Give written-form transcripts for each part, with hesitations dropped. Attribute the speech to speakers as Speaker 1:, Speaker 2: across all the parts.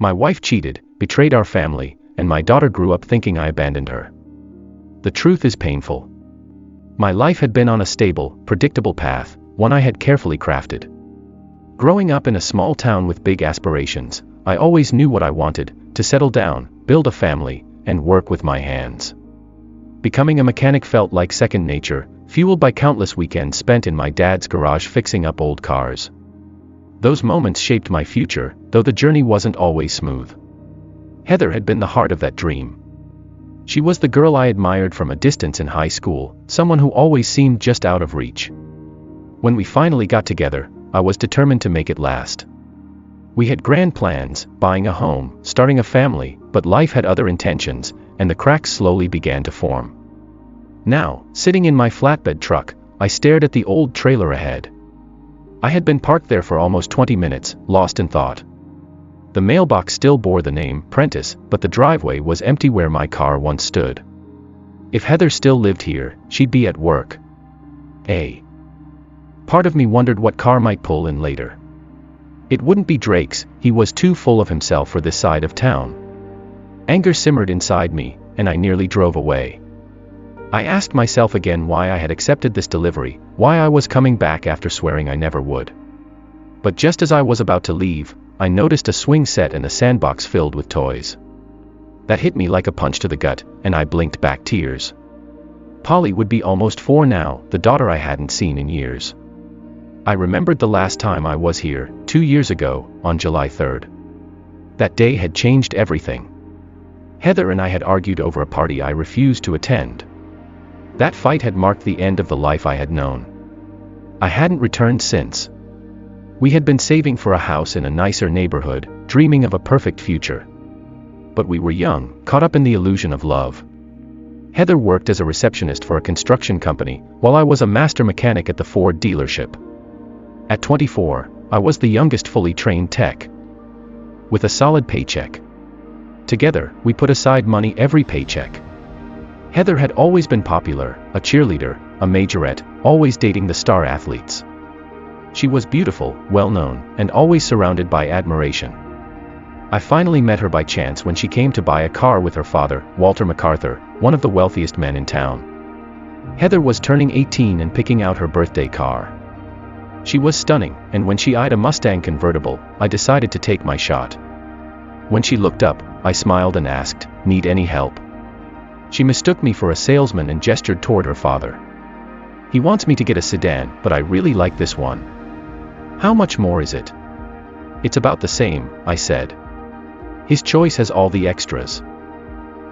Speaker 1: My wife cheated, betrayed our family, and my daughter grew up thinking I abandoned her. The truth is painful. My life had been on a stable, predictable path, one I had carefully crafted. Growing up in a small town with big aspirations, I always knew what I wanted: to settle down, build a family, and work with my hands. Becoming a mechanic felt like second nature, fueled by countless weekends spent in my dad's garage fixing up old cars. Those moments shaped my future, though the journey wasn't always smooth. Heather had been the heart of that dream. She was the girl I admired from a distance in high school, someone who always seemed just out of reach. When we finally got together, I was determined to make it last. We had grand plans, buying a home, starting a family, but life had other intentions, and the cracks slowly began to form. Now, sitting in my flatbed truck, I stared at the old trailer ahead. I had been parked there for almost 20 minutes, lost in thought. The mailbox still bore the name Prentice, but the driveway was empty where my car once stood. If Heather still lived here, she'd be at work. Part of me wondered what car might pull in later. It wouldn't be Drake's, he was too full of himself for this side of town. Anger simmered inside me, and I nearly drove away. I asked myself again why I had accepted this delivery, why I was coming back after swearing I never would. But just as I was about to leave, I noticed a swing set and a sandbox filled with toys. That hit me like a punch to the gut, and I blinked back tears. Polly would be almost 4 now, the daughter I hadn't seen in years. I remembered the last time I was here, 2 years ago, on July 3rd. That day had changed everything. Heather and I had argued over a party I refused to attend. That fight had marked the end of the life I had known. I hadn't returned since. We had been saving for a house in a nicer neighborhood, dreaming of a perfect future. But we were young, caught up in the illusion of love. Heather worked as a receptionist for a construction company, while I was a master mechanic at the Ford dealership. At 24, I was the youngest fully trained tech, with a solid paycheck. Together, we put aside money every paycheck. Heather had always been popular, a cheerleader, a majorette, always dating the star athletes. She was beautiful, well-known, and always surrounded by admiration. I finally met her by chance when she came to buy a car with her father, Walter MacArthur, one of the wealthiest men in town. Heather was turning 18 and picking out her birthday car. She was stunning, and when she eyed a Mustang convertible, I decided to take my shot. When she looked up, I smiled and asked, "Need any help?" She mistook me for a salesman and gestured toward her father. "He wants me to get a sedan, but I really like this one." "How much more is it?" "It's about the same," I said. "His choice has all the extras.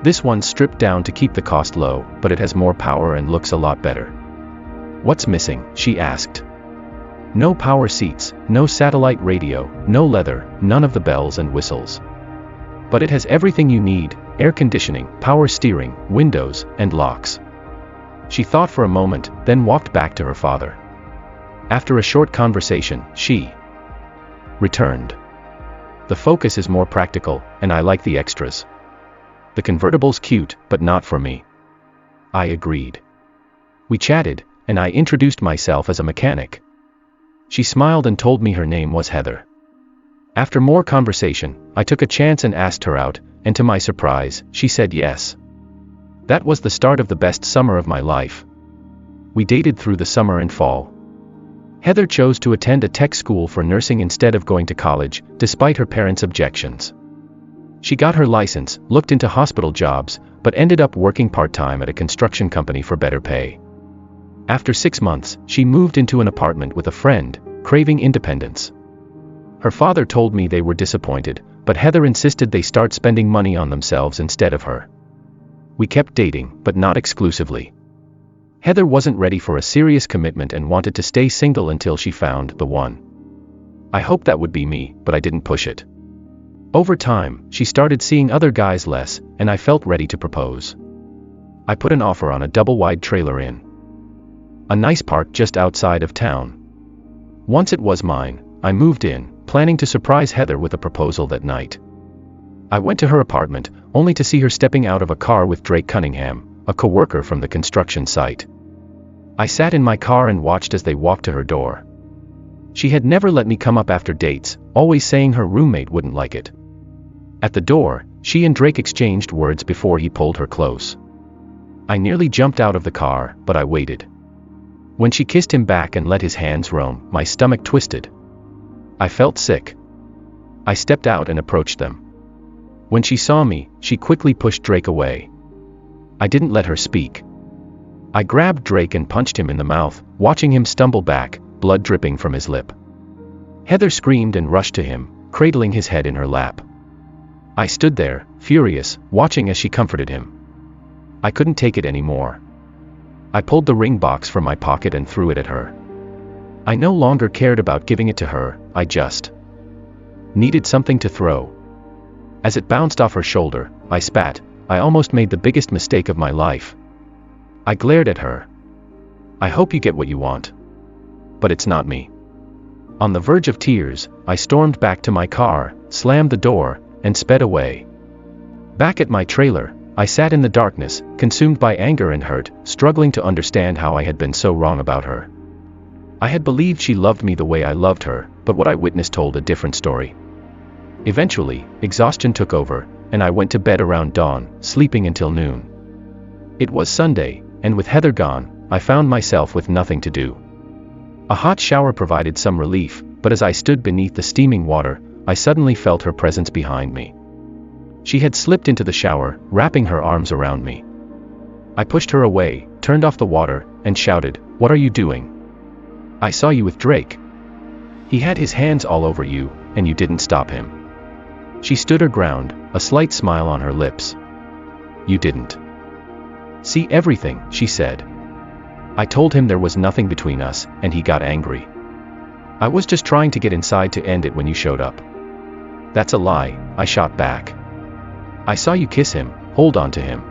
Speaker 1: This one's stripped down to keep the cost low, but it has more power and looks a lot better." "What's missing?" she asked. "No power seats, no satellite radio, no leather, none of the bells and whistles. But it has everything you need: air conditioning, power steering, windows, and locks." She thought for a moment, then walked back to her father. After a short conversation, she returned. "The Focus is more practical, and I like the extras. The convertible's cute, but not for me." I agreed. We chatted, and I introduced myself as a mechanic. She smiled and told me her name was Heather. After more conversation, I took a chance and asked her out, and to my surprise, she said yes. That was the start of the best summer of my life. We dated through the summer and fall. Heather chose to attend a tech school for nursing instead of going to college, despite her parents' objections. She got her license, looked into hospital jobs, but ended up working part-time at a construction company for better pay. After 6 months, she moved into an apartment with a friend, craving independence. Her father told me they were disappointed, but Heather insisted they start spending money on themselves instead of her. We kept dating, but not exclusively. Heather wasn't ready for a serious commitment and wanted to stay single until she found the one. I hoped that would be me, but I didn't push it. Over time, she started seeing other guys less, and I felt ready to propose. I put an offer on a double-wide trailer in a nice park just outside of town. Once it was mine, I moved in, planning to surprise Heather with a proposal that night. I went to her apartment, only to see her stepping out of a car with Drake Cunningham, a coworker from the construction site. I sat in my car and watched as they walked to her door. She had never let me come up after dates, always saying her roommate wouldn't like it. At the door, she and Drake exchanged words before he pulled her close. I nearly jumped out of the car, but I waited. When she kissed him back and let his hands roam, my stomach twisted. I felt sick. I stepped out and approached them. When she saw me, she quickly pushed Drake away. I didn't let her speak. I grabbed Drake and punched him in the mouth, watching him stumble back, blood dripping from his lip. Heather screamed and rushed to him, cradling his head in her lap. I stood there, furious, watching as she comforted him. I couldn't take it anymore. I pulled the ring box from my pocket and threw it at her. I no longer cared about giving it to her, I just needed something to throw. As it bounced off her shoulder, I spat. I almost made the biggest mistake of my life. I glared at her. I hope you get what you want. But it's not me. On the verge of tears, I stormed back to my car, slammed the door, and sped away. Back at my trailer, I sat in the darkness, consumed by anger and hurt, struggling to understand how I had been so wrong about her. I had believed she loved me the way I loved her, but what I witnessed told a different story. Eventually, exhaustion took over, and I went to bed around dawn, sleeping until noon. It was Sunday, and with Heather gone, I found myself with nothing to do. A hot shower provided some relief, but as I stood beneath the steaming water, I suddenly felt her presence behind me. She had slipped into the shower, wrapping her arms around me. I pushed her away, turned off the water, and shouted, "What are you doing? I saw you with Drake. He had his hands all over you, and you didn't stop him." She stood her ground, a slight smile on her lips. "You didn't see everything," she said. "I told him there was nothing between us, and he got angry. I was just trying to get inside to end it when you showed up." "That's a lie," I shot back. "I saw you kiss him, hold on to him.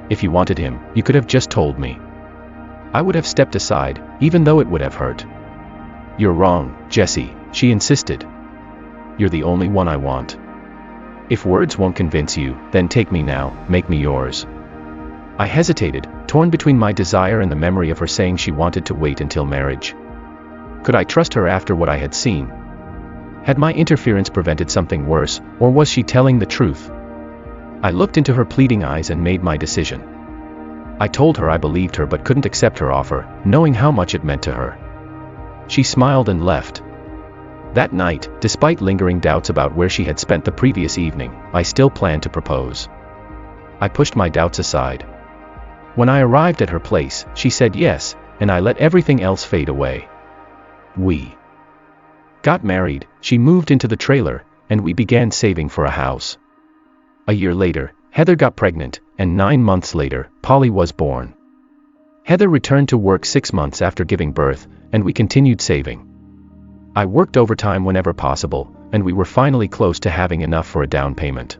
Speaker 1: If you wanted him, you could have just told me. I would have stepped aside, even though it would have hurt." "You're wrong, Jesse," she insisted. "You're the only one I want. If words won't convince you, then take me now, make me yours." I hesitated, torn between my desire and the memory of her saying she wanted to wait until marriage. Could I trust her after what I had seen? Had my interference prevented something worse, or was she telling the truth? I looked into her pleading eyes and made my decision. I told her I believed her but couldn't accept her offer, knowing how much it meant to her. She smiled and left. That night, despite lingering doubts about where she had spent the previous evening, I still planned to propose. I pushed my doubts aside. When I arrived at her place, she said yes, and I let everything else fade away. We got married, she moved into the trailer, and we began saving for a house. A year later, Heather got pregnant, and 9 months later, Polly was born. Heather returned to work 6 months after giving birth, and we continued saving. I worked overtime whenever possible, and we were finally close to having enough for a down payment.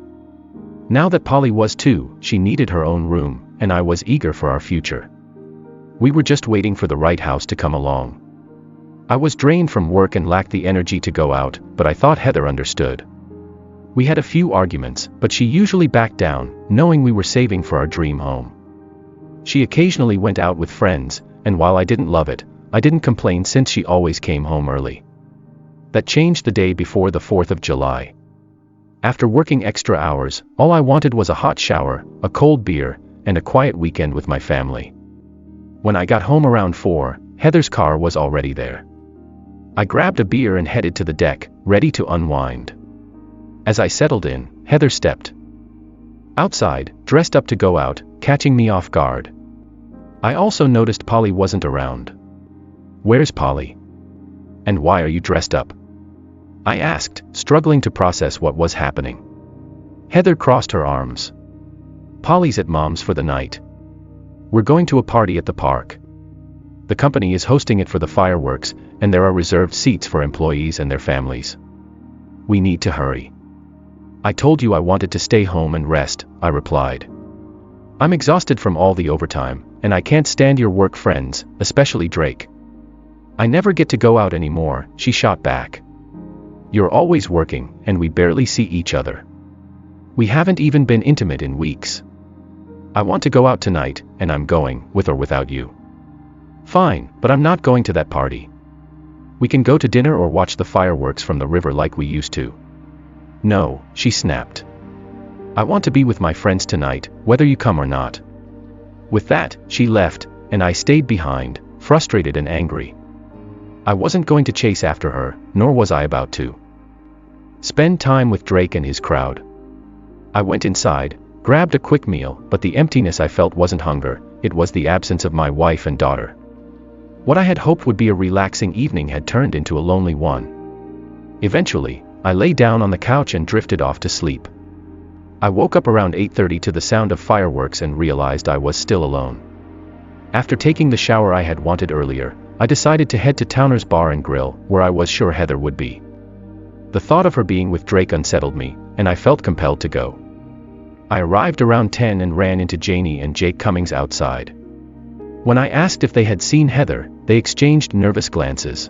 Speaker 1: Now that Polly was 2, she needed her own room, and I was eager for our future. We were just waiting for the right house to come along. I was drained from work and lacked the energy to go out, but I thought Heather understood. We had a few arguments, but she usually backed down, knowing we were saving for our dream home. She occasionally went out with friends, and while I didn't love it, I didn't complain since she always came home early. That changed the day before the 4th of July. After working extra hours, all I wanted was a hot shower, a cold beer, and a quiet weekend with my family. When I got home around 4, Heather's car was already there. I grabbed a beer and headed to the deck, ready to unwind. As I settled in, Heather stepped outside, dressed up to go out, catching me off guard. I also noticed Polly wasn't around. "Where's Polly? And why are you dressed up?" I asked, struggling to process what was happening. Heather crossed her arms. "Polly's at Mom's for the night. We're going to a party at the park. The company is hosting it for the fireworks, and there are reserved seats for employees and their families. We need to hurry." "I told you I wanted to stay home and rest," I replied. "I'm exhausted from all the overtime, and I can't stand your work friends, especially Drake." "I never get to go out anymore," she shot back. "You're always working, and we barely see each other. We haven't even been intimate in weeks. I want to go out tonight, and I'm going, with or without you." "Fine, but I'm not going to that party. We can go to dinner or watch the fireworks from the river like we used to." "No," she snapped. "I want to be with my friends tonight, whether you come or not." With that, she left, and I stayed behind, frustrated and angry. I wasn't going to chase after her, nor was I about to spend time with Drake and his crowd. I went inside, grabbed a quick meal, but the emptiness I felt wasn't hunger, it was the absence of my wife and daughter. What I had hoped would be a relaxing evening had turned into a lonely one. Eventually, I lay down on the couch and drifted off to sleep. I woke up around 8:30 to the sound of fireworks and realized I was still alone. After taking the shower I had wanted earlier, I decided to head to Towner's Bar and Grill, where I was sure Heather would be. The thought of her being with Drake unsettled me, and I felt compelled to go. I arrived around 10 and ran into Janie and Jake Cummings outside. When I asked if they had seen Heather, they exchanged nervous glances.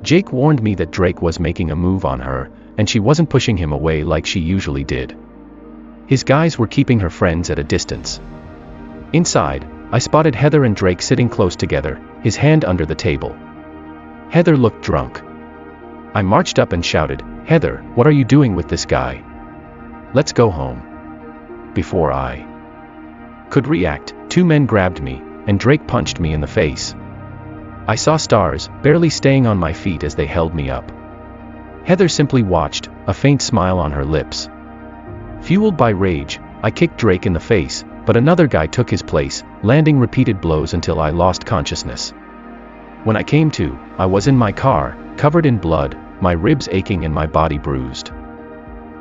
Speaker 1: Jake warned me that Drake was making a move on her, and she wasn't pushing him away like she usually did. His guys were keeping her friends at a distance. Inside, I spotted Heather and Drake sitting close together, his hand under the table. Heather looked drunk. I marched up and shouted, "Heather, what are you doing with this guy? Let's go home." Before I could react, two men grabbed me, and Drake punched me in the face. I saw stars, barely staying on my feet as they held me up. Heather simply watched, a faint smile on her lips. Fueled by rage, I kicked Drake in the face, but another guy took his place, landing repeated blows until I lost consciousness. When I came to, I was in my car, covered in blood, my ribs aching and my body bruised.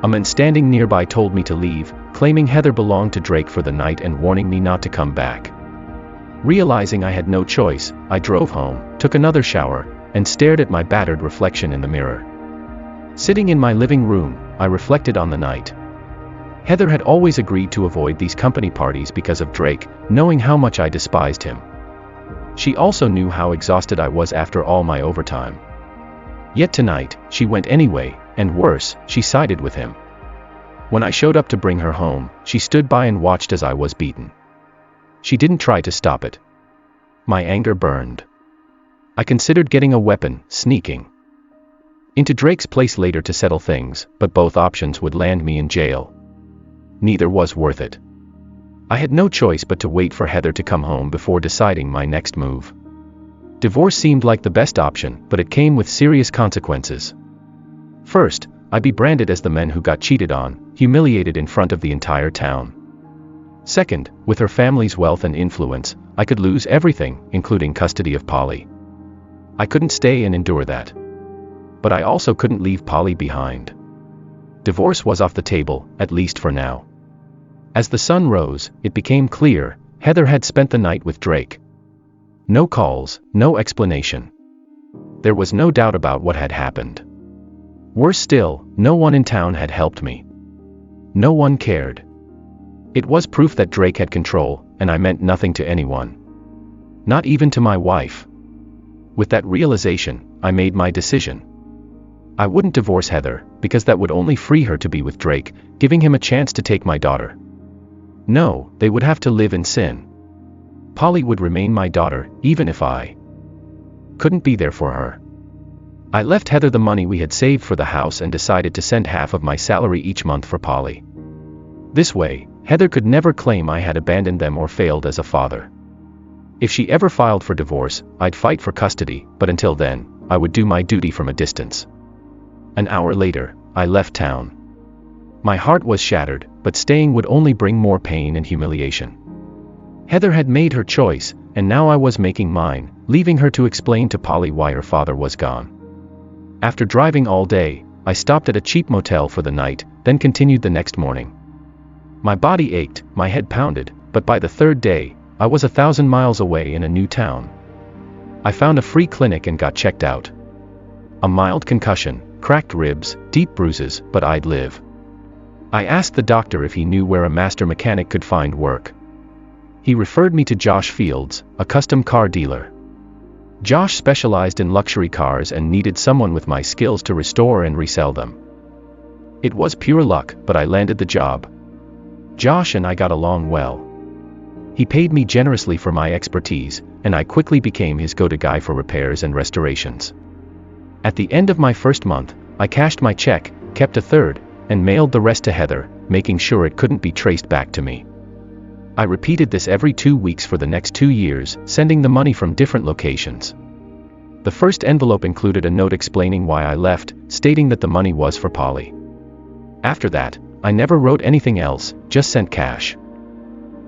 Speaker 1: A man standing nearby told me to leave, claiming Heather belonged to Drake for the night and warning me not to come back. Realizing I had no choice, I drove home, took another shower, and stared at my battered reflection in the mirror. Sitting in my living room, I reflected on the night. Heather had always agreed to avoid these company parties because of Drake, knowing how much I despised him. She also knew how exhausted I was after all my overtime. Yet tonight, she went anyway, and worse, she sided with him. When I showed up to bring her home, she stood by and watched as I was beaten. She didn't try to stop it. My anger burned. I considered getting a weapon, sneaking into Drake's place later to settle things, but both options would land me in jail. Neither was worth it. I had no choice but to wait for Heather to come home before deciding my next move. Divorce seemed like the best option, but it came with serious consequences. First, I'd be branded as the man who got cheated on, humiliated in front of the entire town. Second, with her family's wealth and influence, I could lose everything, including custody of Polly. I couldn't stay and endure that. But I also couldn't leave Polly behind. Divorce was off the table, at least for now. As the sun rose, it became clear, Heather had spent the night with Drake. No calls, no explanation. There was no doubt about what had happened. Worse still, no one in town had helped me. No one cared. It was proof that Drake had control, and I meant nothing to anyone. Not even to my wife. With that realization, I made my decision. I wouldn't divorce Heather, because that would only free her to be with Drake, giving him a chance to take my daughter. No, they would have to live in sin. Polly would remain my daughter, even if I couldn't be there for her. I left Heather the money we had saved for the house and decided to send half of my salary each month for Polly. This way, Heather could never claim I had abandoned them or failed as a father. If she ever filed for divorce, I'd fight for custody, but until then, I would do my duty from a distance. An hour later, I left town. My heart was shattered, but staying would only bring more pain and humiliation. Heather had made her choice, and now I was making mine, leaving her to explain to Polly why her father was gone. After driving all day, I stopped at a cheap motel for the night, then continued the next morning. My body ached, my head pounded, but by the third day, I was 1,000 miles away in a new town. I found a free clinic and got checked out. A mild concussion, cracked ribs, deep bruises, but I'd live. I asked the doctor if he knew where a master mechanic could find work. He referred me to Josh Fields, a custom car dealer. Josh specialized in luxury cars and needed someone with my skills to restore and resell them. It was pure luck, but I landed the job. Josh and I got along well. He paid me generously for my expertise, and I quickly became his go-to guy for repairs and restorations. At the end of my first month, I cashed my check, kept a third, and mailed the rest to Heather, making sure it couldn't be traced back to me. I repeated this every 2 weeks for the next 2 years, sending the money from different locations. The first envelope included a note explaining why I left, stating that the money was for Polly. After that, I never wrote anything else, just sent cash.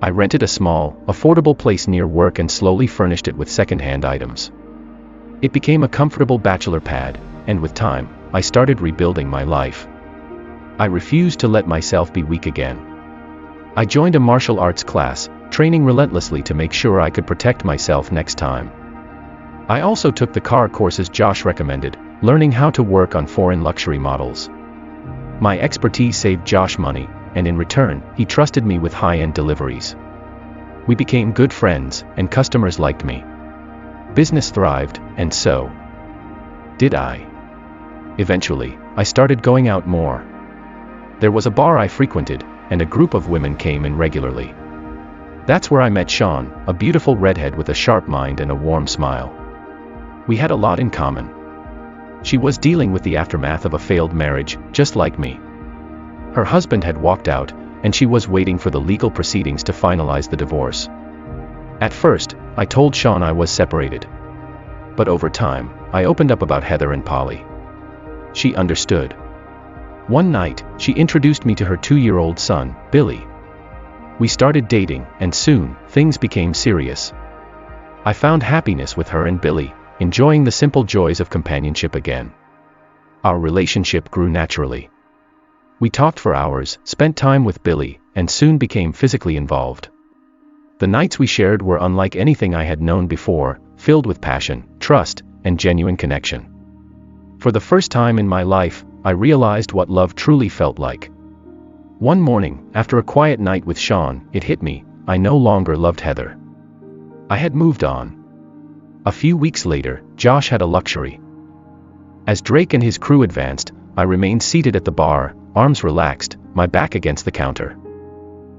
Speaker 1: I rented a small, affordable place near work and slowly furnished it with second-hand items. It became a comfortable bachelor pad, and with time, I started rebuilding my life. I refused to let myself be weak again. I joined a martial arts class, training relentlessly to make sure I could protect myself next time. I also took the car courses Josh recommended, learning how to work on foreign luxury models. My expertise saved Josh money, and in return, he trusted me with high-end deliveries. We became good friends, and customers liked me. Business thrived, and so did I. Eventually, I started going out more. There was a bar I frequented, and a group of women came in regularly. That's where I met Sean, a beautiful redhead with a sharp mind and a warm smile. We had a lot in common. She was dealing with the aftermath of a failed marriage, just like me. Her husband had walked out, and she was waiting for the legal proceedings to finalize the divorce. At first, I told Sean I was separated. But over time, I opened up about Heather and Polly. She understood. One night, she introduced me to her 2-year-old son, Billy. We started dating, and soon, things became serious. I found happiness with her and Billy, enjoying the simple joys of companionship again. Our relationship grew naturally. We talked for hours, spent time with Billy, and soon became physically involved. The nights we shared were unlike anything I had known before, filled with passion, trust, and genuine connection. For the first time in my life, I realized what love truly felt like. One morning, after a quiet night with Sean, it hit me: I no longer loved Heather. I had moved on. A few weeks later, Josh had a luxury. As Drake and his crew advanced, I remained seated at the bar, arms relaxed, my back against the counter.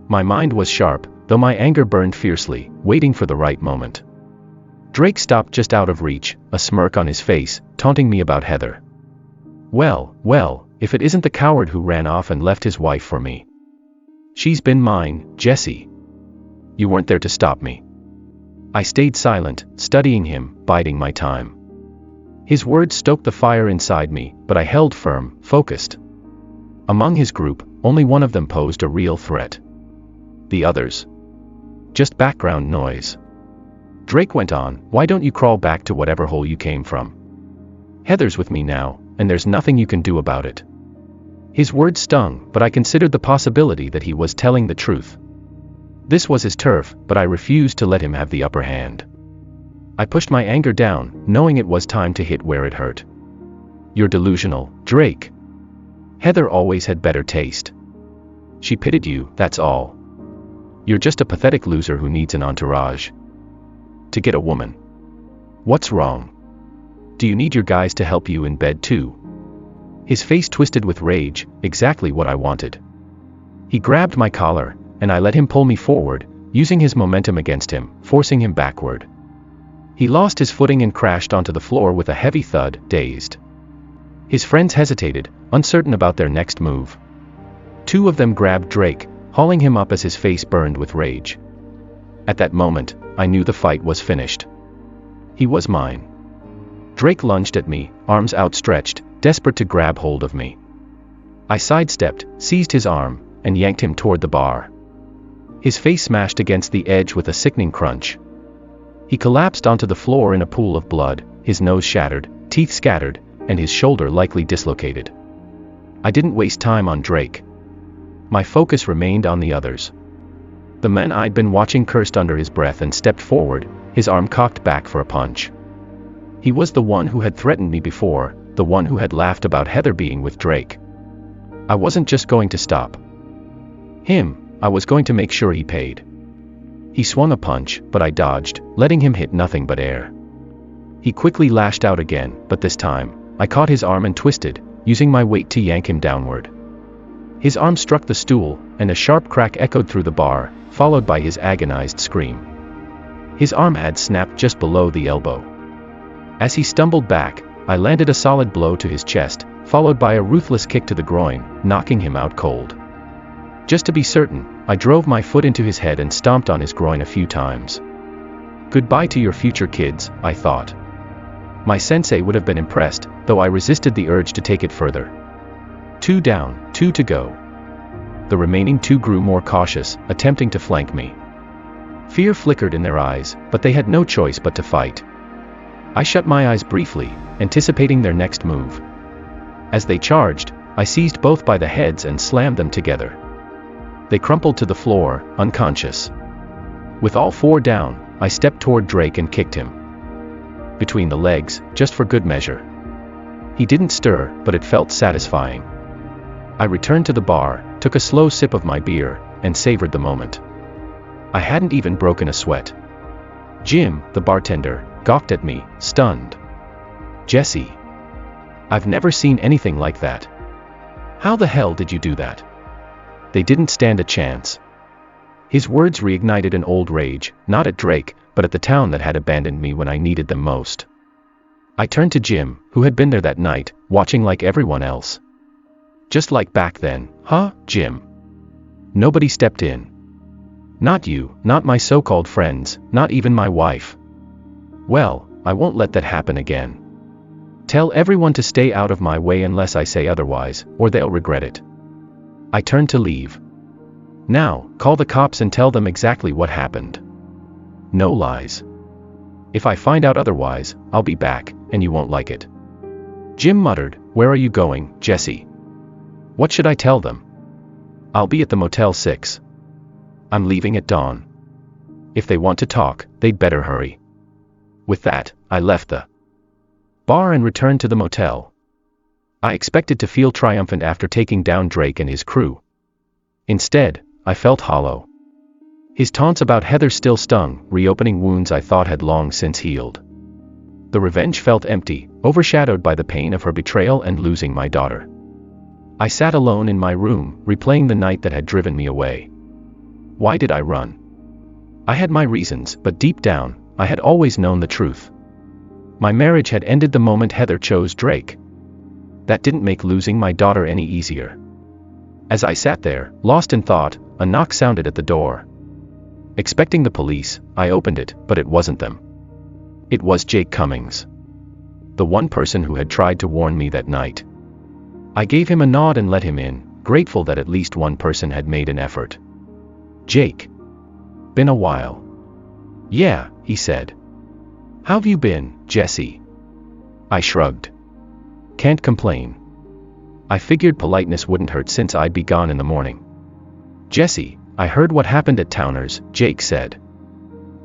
Speaker 1: My mind was sharp, though my anger burned fiercely, waiting for the right moment. Drake stopped just out of reach, a smirk on his face, taunting me about Heather. Well, if it isn't the coward who ran off and left his wife for me. She's been mine, Jesse. You weren't there to stop me. I stayed silent, studying him, biding my time. His words stoked the fire inside me, but I held firm, focused. Among his group, only one of them posed a real threat. The others, just background noise. Drake went on, "Why don't you crawl back to whatever hole you came from? Heather's with me now, and there's nothing you can do about it." His words stung, but I considered the possibility that he was telling the truth. This was his turf, but I refused to let him have the upper hand. I pushed my anger down, knowing it was time to hit where it hurt. "You're delusional, Drake. Heather always had better taste. She pitied you, that's all. You're just a pathetic loser who needs an entourage to get a woman. What's wrong? Do you need your guys to help you in bed too?" His face twisted with rage, exactly what I wanted. He grabbed my collar, and I let him pull me forward, using his momentum against him, forcing him backward. He lost his footing and crashed onto the floor with a heavy thud, dazed. His friends hesitated, uncertain about their next move. 2 of them grabbed Drake, hauling him up as his face burned with rage. At that moment, I knew the fight was finished. He was mine. Drake lunged at me, arms outstretched, desperate to grab hold of me. I sidestepped, seized his arm, and yanked him toward the bar. His face smashed against the edge with a sickening crunch. He collapsed onto the floor in a pool of blood, his nose shattered, teeth scattered, and his shoulder likely dislocated. I didn't waste time on Drake. My focus remained on the others. The man I'd been watching cursed under his breath and stepped forward, his arm cocked back for a punch. He was the one who had threatened me before, the one who had laughed about Heather being with Drake. I wasn't just going to stop him, I was going to make sure he paid. He swung a punch, but I dodged, letting him hit nothing but air. He quickly lashed out again, but this time, I caught his arm and twisted, using my weight to yank him downward. His arm struck the stool, and a sharp crack echoed through the bar, followed by his agonized scream. His arm had snapped just below the elbow. As he stumbled back, I landed a solid blow to his chest, followed by a ruthless kick to the groin, knocking him out cold. Just to be certain, I drove my foot into his head and stomped on his groin a few times. Goodbye to your future kids, I thought. My sensei would have been impressed, though I resisted the urge to take it further. 2 down, 2 to go. The remaining 2 grew more cautious, attempting to flank me. Fear flickered in their eyes, but they had no choice but to fight. I shut my eyes briefly, anticipating their next move. As they charged, I seized both by the heads and slammed them together. They crumpled to the floor, unconscious. With all 4 down, I stepped toward Drake and kicked him between the legs, just for good measure. He didn't stir, but it felt satisfying. I returned to the bar, took a slow sip of my beer, and savored the moment. I hadn't even broken a sweat. Jim, the bartender, gawked at me, stunned. Jesse. I've never seen anything like that. How the hell did you do that? They didn't stand a chance. His words reignited an old rage, not at Drake, but at the town that had abandoned me when I needed them most. I turned to Jim, who had been there that night, watching like everyone else. Just like back then, huh, Jim? Nobody stepped in. Not you, not my so-called friends, not even my wife. Well, I won't let that happen again. Tell everyone to stay out of my way unless I say otherwise, or they'll regret it. I turned to leave. Now, call the cops and tell them exactly what happened. No lies. If I find out otherwise, I'll be back, and you won't like it. Jim muttered, Where are you going, Jesse? What should I tell them? I'll be at the Motel 6. I'm leaving at dawn. If they want to talk, they'd better hurry. With that, I left the bar and returned to the motel. I expected to feel triumphant after taking down Drake and his crew. Instead, I felt hollow. His taunts about Heather still stung, reopening wounds I thought had long since healed. The revenge felt empty, overshadowed by the pain of her betrayal and losing my daughter. I sat alone in my room, replaying the night that had driven me away. Why did I run? I had my reasons, but deep down, I had always known the truth. My marriage had ended the moment Heather chose Drake. That didn't make losing my daughter any easier. As I sat there, lost in thought, a knock sounded at the door. Expecting the police, I opened it, but it wasn't them. It was Jake Cummings. The one person who had tried to warn me that night. I gave him a nod and let him in, grateful that at least one person had made an effort. Jake. Been a while. Yeah, he said. How've you been, Jesse? I shrugged. Can't complain. I figured politeness wouldn't hurt since I'd be gone in the morning. Jesse, I heard what happened at Towner's, Jake said.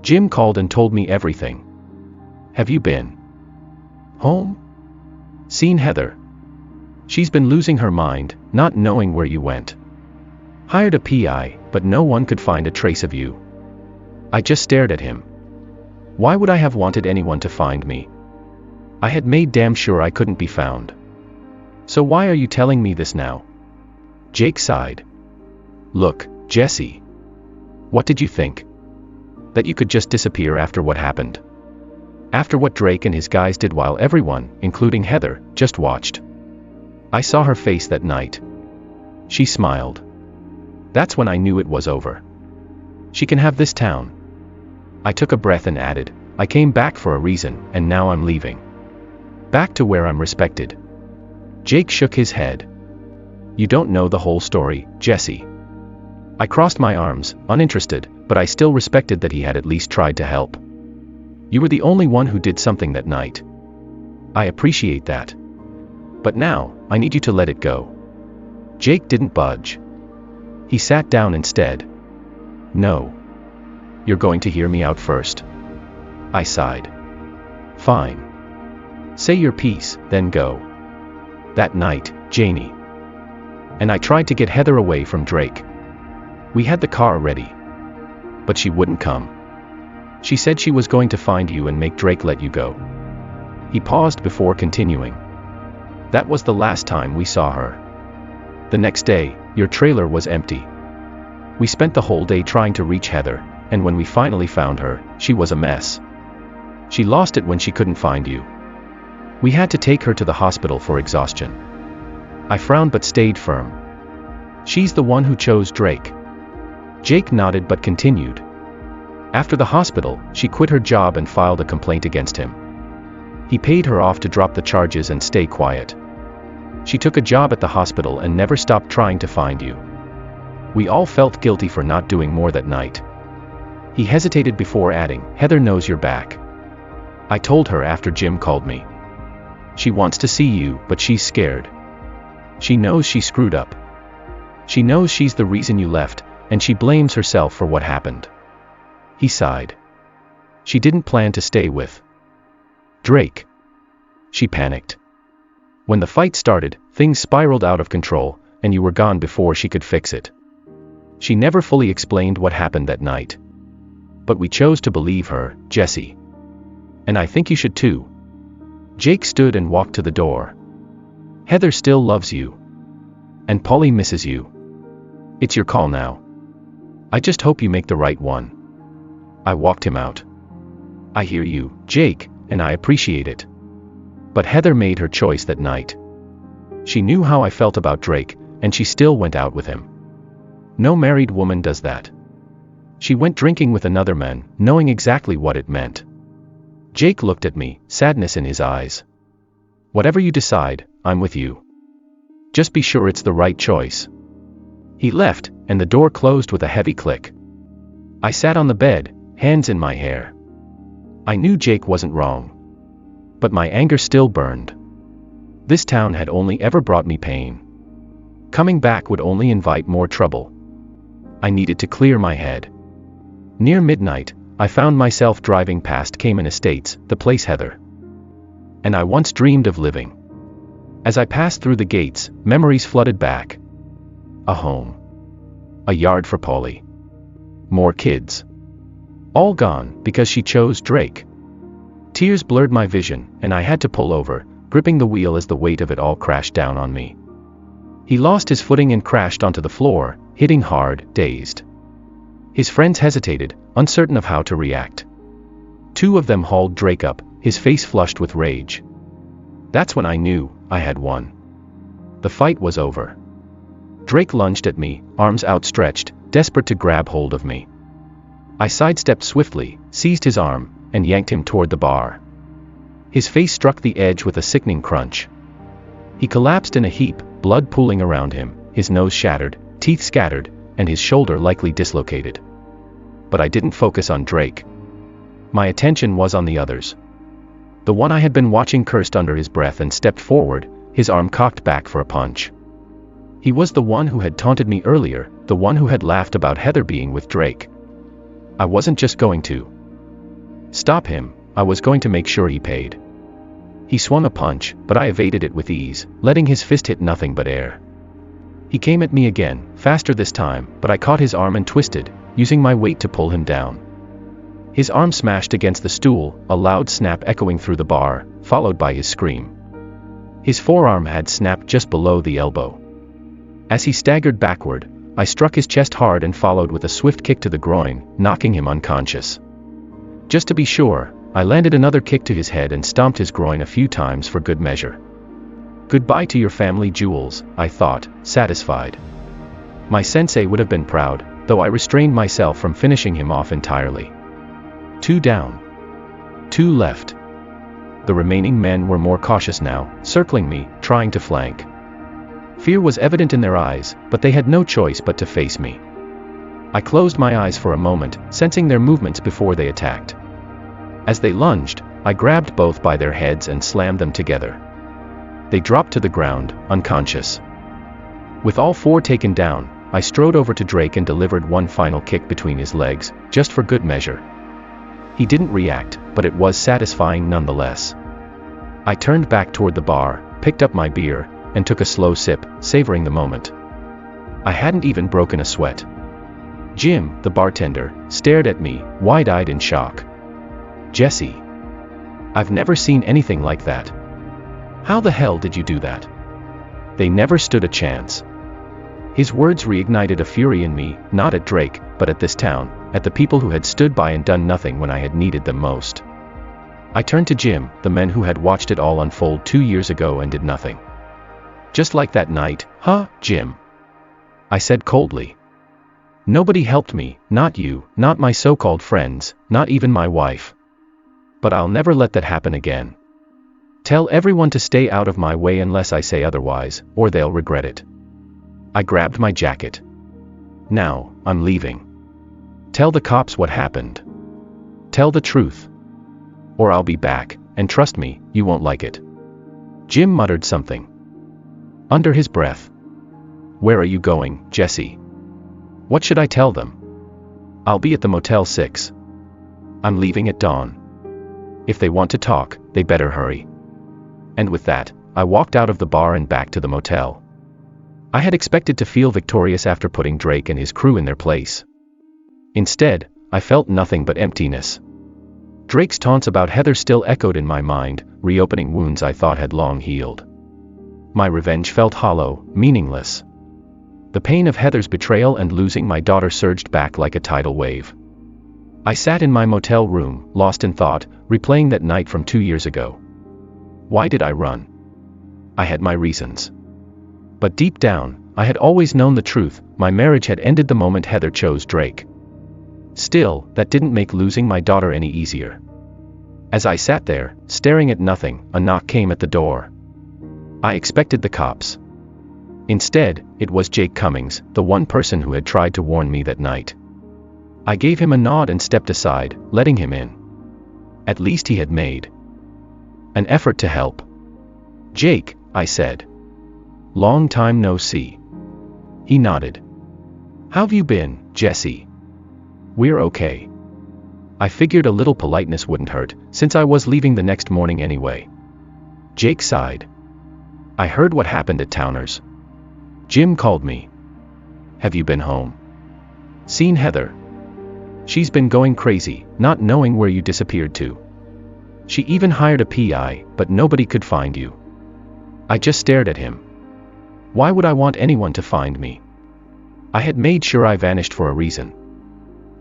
Speaker 1: Jim called and told me everything. Have you been home? Seen Heather? She's been losing her mind, not knowing where you went. Hired a PI, but no one could find a trace of you. I just stared at him. Why would I have wanted anyone to find me? I had made damn sure I couldn't be found. So why are you telling me this now? Jake sighed. Look, Jesse. What did you think? That you could just disappear after what happened? After what Drake and his guys did while everyone, including Heather, just watched? I saw her face that night. She smiled. That's when I knew it was over. She can have this town. I took a breath and added, I came back for a reason, and now I'm leaving. Back to where I'm respected. Jake shook his head. You don't know the whole story, Jesse. I crossed my arms, uninterested, but I still respected that he had at least tried to help. You were the only one who did something that night. I appreciate that. But now, I need you to let it go. Jake didn't budge. He sat down instead. No. You're going to hear me out first. I sighed. Fine. Say your piece, then go. That night, Janie and I tried to get Heather away from Drake. We had the car ready. But she wouldn't come. She said she was going to find you and make Drake let you go. He paused before continuing. That was the last time we saw her. The next day, your trailer was empty. We spent the whole day trying to reach Heather, and when we finally found her, she was a mess. She lost it when she couldn't find you. We had to take her to the hospital for exhaustion. I frowned but stayed firm. She's the one who chose Drake. Jake nodded but continued. After the hospital, she quit her job and filed a complaint against him. He paid her off to drop the charges and stay quiet. She took a job at the hospital and never stopped trying to find you. We all felt guilty for not doing more that night. He hesitated before adding, Heather knows you're back. I told her after Jim called me. She wants to see you, but she's scared. She knows she screwed up. She knows she's the reason you left, and she blames herself for what happened. He sighed. She didn't plan to stay with Drake. She panicked. When the fight started, things spiraled out of control, and you were gone before she could fix it. She never fully explained what happened that night. But we chose to believe her, Jesse. And I think you should too. Jake stood and walked to the door. Heather still loves you. And Polly misses you. It's your call now. I just hope you make the right one. I walked him out. I hear you, Jake, and I appreciate it. But Heather made her choice that night. She knew how I felt about Drake, and she still went out with him. No married woman does that. She went drinking with another man, knowing exactly what it meant. Jake looked at me, sadness in his eyes. Whatever you decide, I'm with you. Just be sure it's the right choice. He left, and the door closed with a heavy click. I sat on the bed, hands in my hair. I knew Jake wasn't wrong. But my anger still burned. This town had only ever brought me pain. Coming back would only invite more trouble. I needed to clear my head. Near midnight, I found myself driving past Cayman Estates, the place Heather and I once dreamed of living. As I passed through the gates, memories flooded back. A home. A yard for Polly. More kids. All gone, because she chose Drake. Tears blurred my vision, and I had to pull over, gripping the wheel as the weight of it all crashed down on me. He lost his footing and crashed onto the floor, hitting hard, dazed. His friends hesitated, uncertain of how to react. Two of them hauled Drake up, his face flushed with rage. That's when I knew I had won. The fight was over. Drake lunged at me, arms outstretched, desperate to grab hold of me. I sidestepped swiftly, seized his arm, and yanked him toward the bar. His face struck the edge with a sickening crunch. He collapsed in a heap, blood pooling around him, his nose shattered, teeth scattered, and his shoulder likely dislocated. But I didn't focus on Drake. My attention was on the others. The one I had been watching cursed under his breath and stepped forward, his arm cocked back for a punch. He was the one who had taunted me earlier, the one who had laughed about Heather being with Drake. I wasn't just going to stop him, I was going to make sure he paid. He swung a punch, but I evaded it with ease, letting his fist hit nothing but air. He came at me again, faster this time, but I caught his arm and twisted, using my weight to pull him down. His arm smashed against the stool, a loud snap echoing through the bar, followed by his scream. His forearm had snapped just below the elbow. As he staggered backward, I struck his chest hard and followed with a swift kick to the groin, knocking him unconscious. Just to be sure, I landed another kick to his head and stomped his groin a few times for good measure. Goodbye to your family jewels, I thought, satisfied. My sensei would have been proud, though I restrained myself from finishing him off entirely. 2 down. 2 left. The remaining men were more cautious now, circling me, trying to flank. Fear was evident in their eyes, but they had no choice but to face me. I closed my eyes for a moment, sensing their movements before they attacked. As they lunged, I grabbed both by their heads and slammed them together. They dropped to the ground, unconscious. With all 4 taken down, I strode over to Drake and delivered one final kick between his legs, just for good measure. He didn't react, but it was satisfying nonetheless. I turned back toward the bar, picked up my beer, and took a slow sip, savoring the moment. I hadn't even broken a sweat. Jim, the bartender, stared at me, wide-eyed in shock. Jesse. I've never seen anything like that. How the hell did you do that? They never stood a chance. His words reignited a fury in me, not at Drake, but at this town, at the people who had stood by and done nothing when I had needed them most. I turned to Jim, the men who had watched it all unfold 2 years ago and did nothing. Just like that night, huh, Jim? I said coldly. Nobody helped me, not you, not my so-called friends, not even my wife. But I'll never let that happen again. Tell everyone to stay out of my way unless I say otherwise, or they'll regret it. I grabbed my jacket. Now, I'm leaving. Tell the cops what happened. Tell the truth. Or I'll be back, and trust me, you won't like it. Jim muttered something under his breath. Where are you going, Jesse? What should I tell them? I'll be at the Motel 6. I'm leaving at dawn. If they want to talk, they better hurry. And with that, I walked out of the bar and back to the motel. I had expected to feel victorious after putting Drake and his crew in their place. Instead, I felt nothing but emptiness. Drake's taunts about Heather still echoed in my mind, reopening wounds I thought had long healed. My revenge felt hollow, meaningless. The pain of Heather's betrayal and losing my daughter surged back like a tidal wave. I sat in my motel room, lost in thought, replaying that night from 2 years ago. Why did I run? I had my reasons. But deep down, I had always known the truth. My marriage had ended the moment Heather chose Drake. Still, that didn't make losing my daughter any easier. As I sat there, staring at nothing, a knock came at the door. I expected the cops. Instead, it was Jake Cummings, the one person who had tried to warn me that night. I gave him a nod and stepped aside, letting him in. At least he had made an effort to help. Jake, I said. Long time no see. He nodded. How've you been, Jesse? We're okay. I figured a little politeness wouldn't hurt, since I was leaving the next morning anyway. Jake sighed. I heard what happened at Towner's. Jim called me. Have you been home? Seen Heather? She's been going crazy, not knowing where you disappeared to. She even hired a PI, but nobody could find you. I just stared at him. Why would I want anyone to find me? I had made sure I vanished for a reason.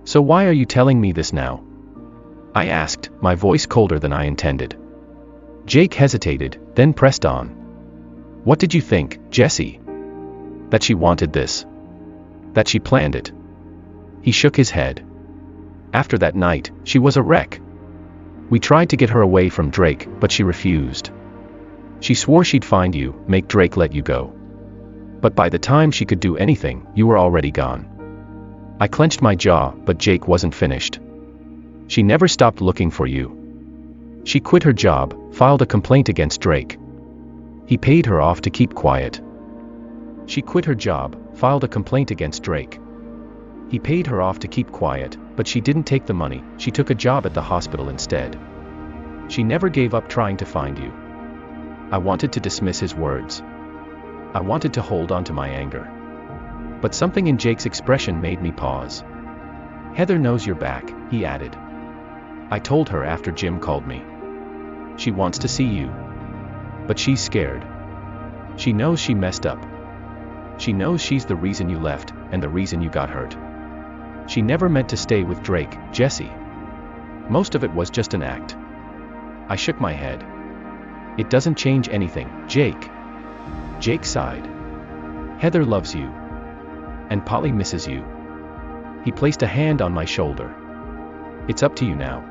Speaker 1: So why are you telling me this now? I asked, my voice colder than I intended. Jake hesitated, then pressed on. What did you think, Jesse? That she wanted this? That she planned it? He shook his head. After that night, she was a wreck. We tried to get her away from Drake, but she refused. She swore she'd find you, make Drake let you go. But by the time she could do anything, you were already gone. I clenched my jaw, but Jake wasn't finished. She never stopped looking for you. She quit her job, filed a complaint against Drake. He paid her off to keep quiet. She quit her job, filed a complaint against Drake. He paid her off to keep quiet, but she didn't take the money, she took a job at the hospital instead. She never gave up trying to find you. I wanted to dismiss his words. I wanted to hold on to my anger. But something in Jake's expression made me pause. Heather knows you're back, he added. I told her after Jim called me. She wants to see you. But she's scared. She knows she messed up. She knows she's the reason you left, and the reason you got hurt. She never meant to stay with Drake, Jesse. Most of it was just an act. I shook my head. It doesn't change anything, Jake. Jake sighed. Heather loves you. And Polly misses you. He placed a hand on my shoulder. It's up to you now.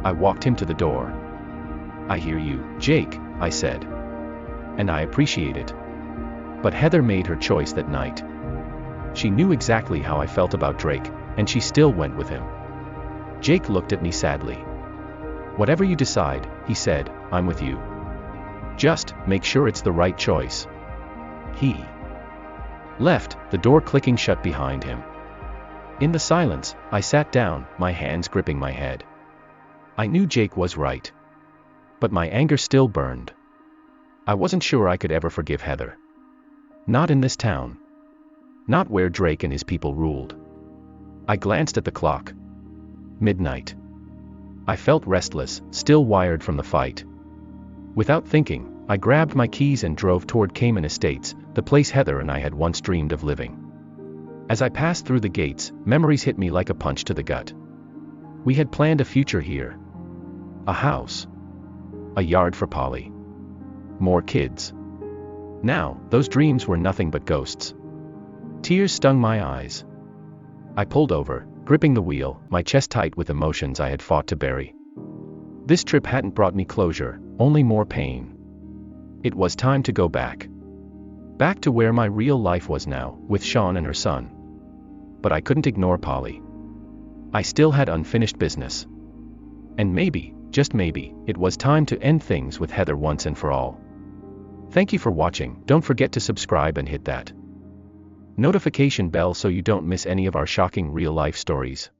Speaker 1: I walked him to the door. I hear you, Jake, I said. And I appreciate it. But Heather made her choice that night. She knew exactly how I felt about Drake, and she still went with him. Jake looked at me sadly. Whatever you decide, he said, I'm with you. Just make sure it's the right choice. He left, the door clicking shut behind him. In the silence, I sat down, my hands gripping my head. I knew Jake was right. But my anger still burned. I wasn't sure I could ever forgive Heather. Not in this town. Not where Drake and his people ruled. I glanced at the clock. Midnight. I felt restless, still wired from the fight. Without thinking, I grabbed my keys and drove toward Cayman Estates, the place Heather and I had once dreamed of living. As I passed through the gates, memories hit me like a punch to the gut. We had planned a future here. A house. A yard for Polly. More kids. Now, those dreams were nothing but ghosts. Tears stung my eyes. I pulled over, gripping the wheel, my chest tight with emotions I had fought to bury. This trip hadn't brought me closure, only more pain. It was time to go back. Back to where my real life was now, with Sean and her son. But I couldn't ignore Polly. I still had unfinished business. And maybe, just maybe, it was time to end things with Heather once and for all. Thank you for watching. Don't forget to subscribe and hit that notification bell so you don't miss any of our shocking real-life stories.